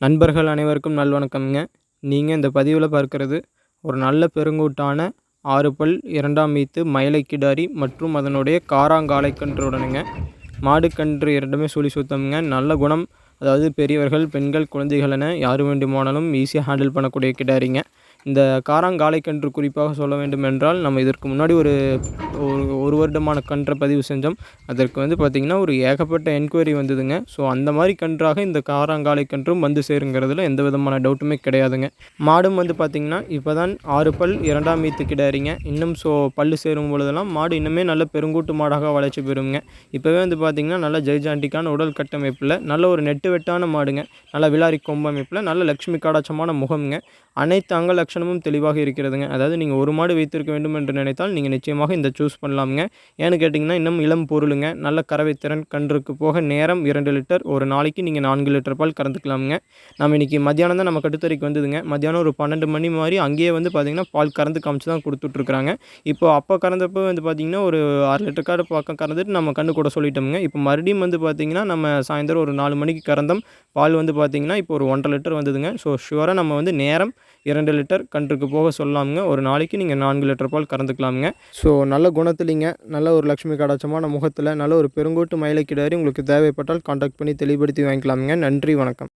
நண்பர்கள் அனைவருக்கும் நல்வணக்கம்ங்க. நீங்கள் இந்த பதிவில் பார்க்கிறது ஒரு நல்ல பெருங்கூட்டான 6 பல் 2ஆம் ஈத்து மயிலை கிடாரி மற்றும் அதனுடைய காராங்காளைக்கன்றுடனுங்க. மாடுக்கன்று இரண்டுமே சுழி சுத்தம்ங்க. நல்ல குணம், அதாவது பெரியவர்கள், பெண்கள், குழந்தைகள் என யார் வேண்டுமானாலும் ஈஸியாக ஹேண்டில் பண்ணக்கூடிய கிடாரிங்க. இந்த காராங்காளைக்கன்று குறிப்பாக சொல்ல வேண்டும் என்றால், நம்ம இதற்கு முன்னாடி ஒரு ஒரு வருடமான கன்றை பதிவு செஞ்சோம். அதற்கு பார்த்திங்கன்னா ஒரு ஏகப்பட்ட என்கொயரி வந்ததுங்க. ஸோ அந்த மாதிரி கன்றாக இந்த காராங்காளைக்கன்றும் வந்து சேருங்கிறதுல எந்த விதமான டவுட்டுமே கிடையாதுங்க. மாடும் பார்த்திங்கன்னா இப்போ தான் 6 பல் 2ஆம் ஈத்து கிடாரிங்க. இன்னும் பல்லு சேரும் பொழுதெல்லாம் மாடு இன்னுமே நல்ல பெருங்கூட்டு மாடாக வளர்ச்சி பெறுங்க. இப்போவே பார்த்திங்கன்னா நல்ல ஜெய்ஜாண்டிக்கான உடல் கட்டமைப்பில் நல்ல ஒரு நெட்டு வெட்டான மாடுங்க. நல்ல விலாரி கொம்பு அமைப்பில் நல்ல லட்சுமி கடாட்சமான முகம்ங்க. அனைத்து அங்க லட்சணமும் தெளிவாக இருக்கிறதுங்க. அதாவது நீங்கள் ஒரு மாடு வைத்திருக்க வேண்டும் என்று நினைத்தால் நீங்கள் நிச்சயமாக இந்த சூஸ் பண்ணலாமுங்க. ஏன்னு கேட்டிங்கன்னா இன்னும் இளம் பொருளுங்க. நல்ல கறவை திறன், கன்றுக்கு போக நேரம் 2 லிட்டர், ஒரு நாளைக்கு நீங்கள் 4 லிட்டர் பால் கறந்துக்கலாமுங்க. நம்ம இன்றைக்கி மத்தியானம் தான் நம்ம கட்டுத்தரைக்கு வந்ததுங்க. மத்தியானம் ஒரு 12 மணி மாதிரி அங்கேயே பார்த்திங்கன்னா பால் கறந்து காமிச்சு தான் கொடுத்துட்ருக்குறாங்க. இப்போ அப்போ கறந்தப்போ பார்த்திங்கன்னா ஒரு 6 லிட்டர் கார்டு பக்கம் கறந்துட்டு நம்ம கண்ணு கூட சொல்லிட்டோமுங்க. இப்போ மறுபடியும் பார்த்திங்கன்னா நம்ம சாயந்தரம் ஒரு 4 மணிக்கு கறந்தோம். பால் பார்த்திங்கன்னா இப்போ ஒரு 1.5 லிட்டர் வந்ததுங்க. ஸோ ஷுவராக நம்ம நேரம் 2 லிட்டர் கன்றுக்கு போக சொல்லலாமுங்க. ஒரு நாளைக்கு நீங்கள் 4 லிட்டர் பால் கறந்துக்கலாமுங்க. ஸோ நல்ல குணத்துலிங்க, நல்ல ஒரு லட்சுமி கடாட்சமான முகத்தில் நல்ல ஒரு பெருங்கூட்டு மயிலை கிடாரி உங்களுக்கு தேவைப்பட்டால் கான்டாக்ட் பண்ணி தெளிவுபடுத்தி வாங்கிக்கலாமுங்க. நன்றி, வணக்கம்.